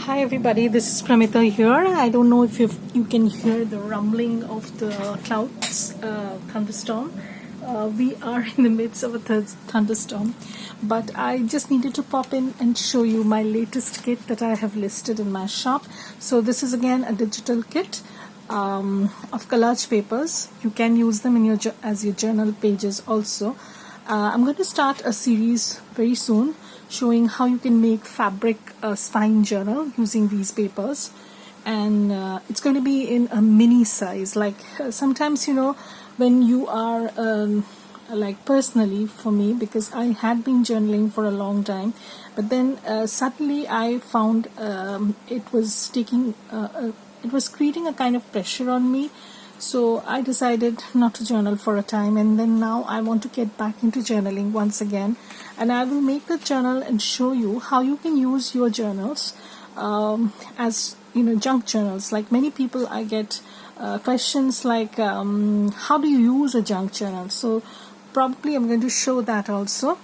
Hi everybody, this is Pramita here. I don't know if you can hear the rumbling of the clouds, thunderstorm. We are in the midst of a thunderstorm, but I just needed to pop in and show you my latest kit that I have listed in my shop. So this is again a digital kit of collage papers. You can use them in your as your journal pages also. I'm going to start a series very soon showing how you can make fabric spine journal using these papers, and it's going to be in a mini size. Like sometimes when you are like personally for me, because I had been journaling for a long time, but then suddenly I found it was creating a kind of pressure on me. So I decided not to journal for a time, and then now I want to get back into journaling once again, and I will make the journal and show you how you can use your journals as junk journals. Like many people, I get questions like how do you use a junk journal? So probably I'm going to show that also.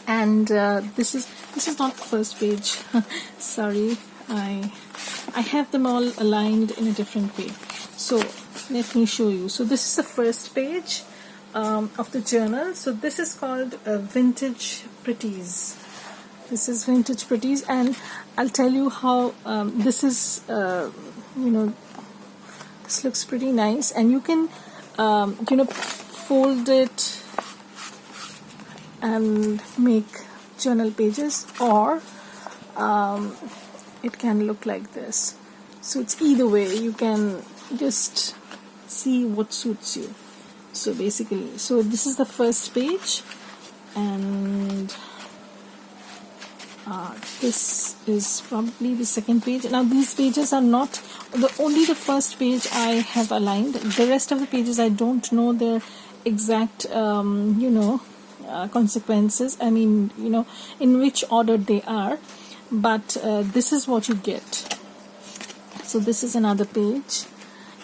And this is not the first page. Sorry, I have them all aligned in a different way. So let me show you. So this is the first page of the journal. So this is called Vintage Pretties. This is Vintage Pretties, and I'll tell you how this is. This looks pretty nice, and you can fold it and make journal pages, or it can look like this. So it's either way. You can just see what suits you. So basically, so this is the first page, and this is probably the second page. Now these pages are not only the first page I have aligned. The rest of the pages I don't know their exact consequences. I mean, in which order they are, but this is what you get. So this is another page,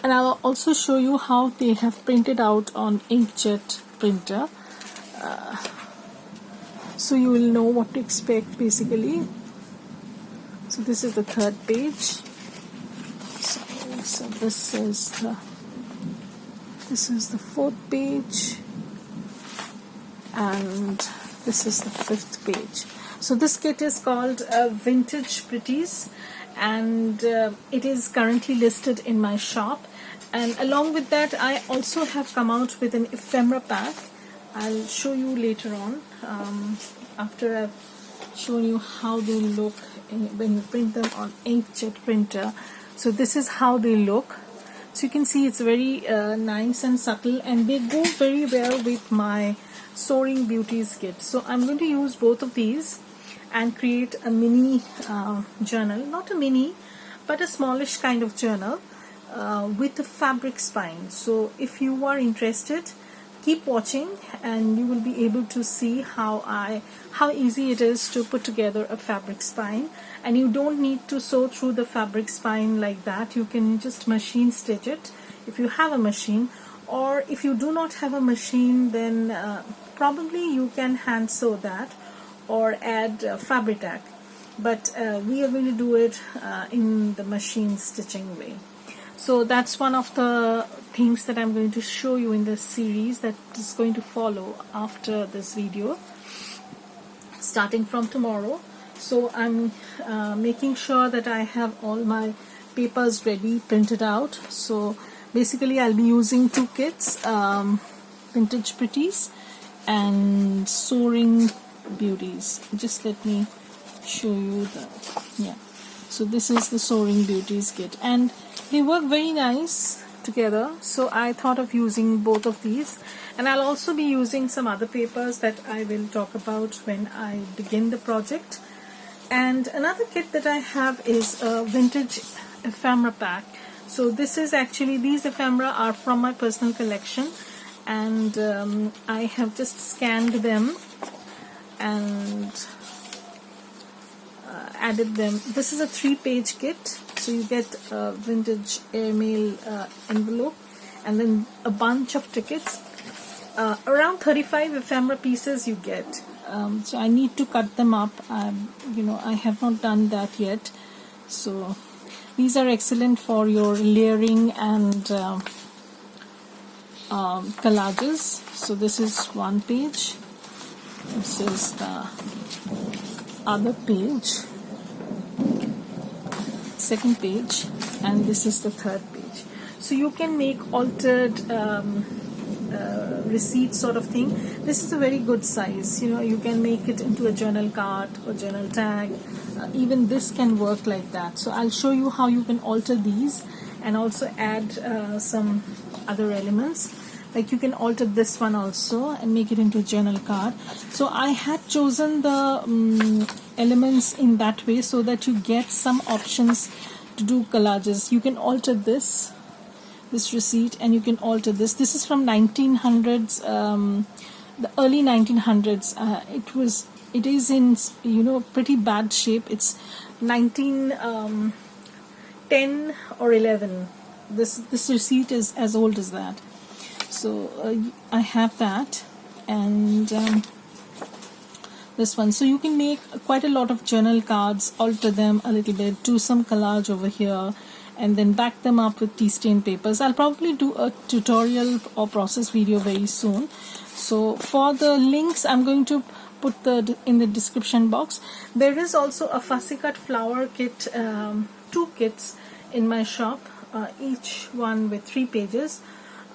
and I'll also show you how they have printed out on inkjet printer, so you will know what to expect basically. So this is the third page. So this is the fourth page, and this is the fifth page. So this kit is called Vintage Pretties, and it is currently listed in my shop. And along with that, I also have come out with an ephemera pack. I'll show you later on, after I've shown you how they look when you print them on inkjet printer. So this is how they look. So you can see it's very nice and subtle, and they go very well with my Soaring Beauties kit. So I'm going to use both of these and create a mini journal, not a mini, but a smallish kind of journal with a fabric spine. So if you are interested, keep watching, and you will be able to see how easy it is to put together a fabric spine. And you don't need to sew through the fabric spine like that. You can just machine stitch it if you have a machine, or if you do not have a machine, then probably you can hand sew that or add Fabri-Tac, but we are going to do it in the machine stitching way. So that's one of the things that I'm going to show you in this series that is going to follow after this video, starting from tomorrow. So I'm making sure that I have all my papers ready, printed out. So basically I'll be using two kits, Vintage Pretties and Soaring Beauties. Just let me show you so this is the Soaring Beauties kit, and they work very nice together. So I thought of using both of these, and I'll also be using some other papers that I will talk about when I begin the project. And another kit that I have is a vintage ephemera pack. So this is actually, these ephemera are from my personal collection, and I have just scanned them and added them. This is a 3-page kit, so you get a vintage airmail envelope and then a bunch of tickets. Around 35 ephemera pieces you get. So I need to cut them up. I have not done that yet. So these are excellent for your layering and collages. So this is one page, this is the other page, second page, and this is the third page. So you can make altered receipt sort of thing. This is a very good size. You can make it into a journal card or journal tag. Even this can work like that. So I'll show you how you can alter these and also add some other elements. Like you can alter this one also and make it into a journal card. So I had chosen the elements in that way so that you get some options to do collages. You can alter this receipt, and you can alter this. This is from 1900s, the early 1900s. It is in pretty bad shape. It's 1910 or 11. This receipt is as old as that. So I have that, and this one. So you can make quite a lot of journal cards, alter them a little bit, do some collage over here, and then back them up with tea stain papers. I'll probably do a tutorial or process video very soon. So for the links, I'm going to put in the description box. There is also a fussy cut flower kit, 2 kits in my shop, each one with 3 pages.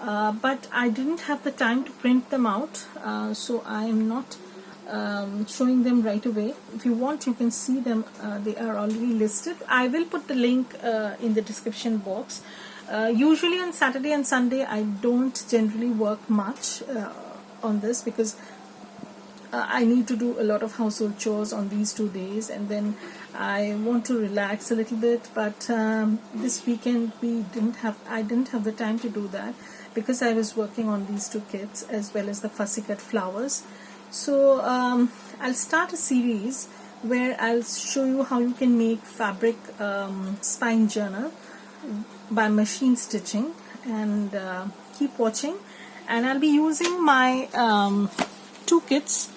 But I didn't have the time to print them out, so I am not showing them right away. If you want, you can see them. They are already listed. I will put the link in the description box. Usually on Saturday and Sunday I don't generally work much on this, because I need to do a lot of household chores on these 2 days, and then I want to relax a little bit. But this weekend I didn't have the time to do that, because I was working on these 2 kits as well as the fussy cut flowers. So I'll start a series where I'll show you how you can make fabric spine journal by machine stitching, and keep watching. And I'll be using my 2 kits.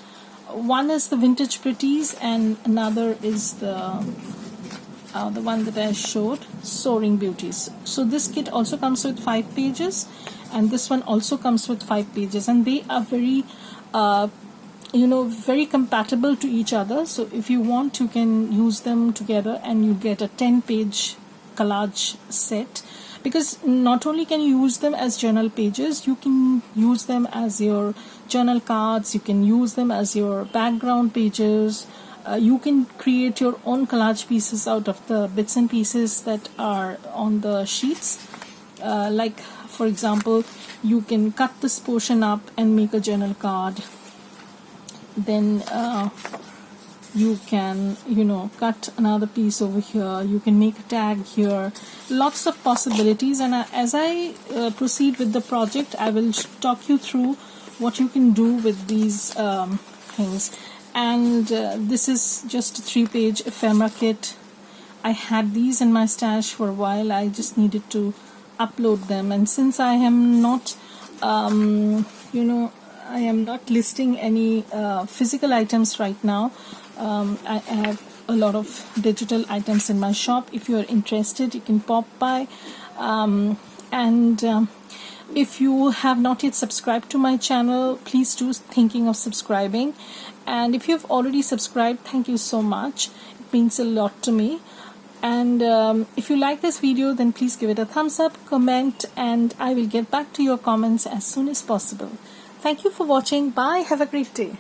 One is the Vintage Pretties, and another is the one that I showed, Soaring Beauties. So this kit also comes with 5 pages, and this one also comes with 5 pages, and they are very very compatible to each other. So if you want, you can use them together and you get a 10-page collage set, because not only can you use them as journal pages, you can use them as your journal cards, you can use them as your background pages. You can create your own collage pieces out of the bits and pieces that are on the sheets. Like for example, you can cut this portion up and make a journal card. Then you can cut another piece over here, you can make a tag here. Lots of possibilities, and as I proceed with the project, I will talk you through what you can do with these things. And this is just a 3-page ephemera kit. I had these in my stash for a while. I just needed to upload them, and since I am not I am not listing any physical items right now. I have a lot of digital items in my shop. If you are interested, you can pop by. If you have not yet subscribed to my channel, please do thinking of subscribing. And if you have already subscribed, thank you so much. It means a lot to me. And if you like this video, then please give it a thumbs up, comment, and I will get back to your comments as soon as possible. Thank you for watching. Bye. Have a great day.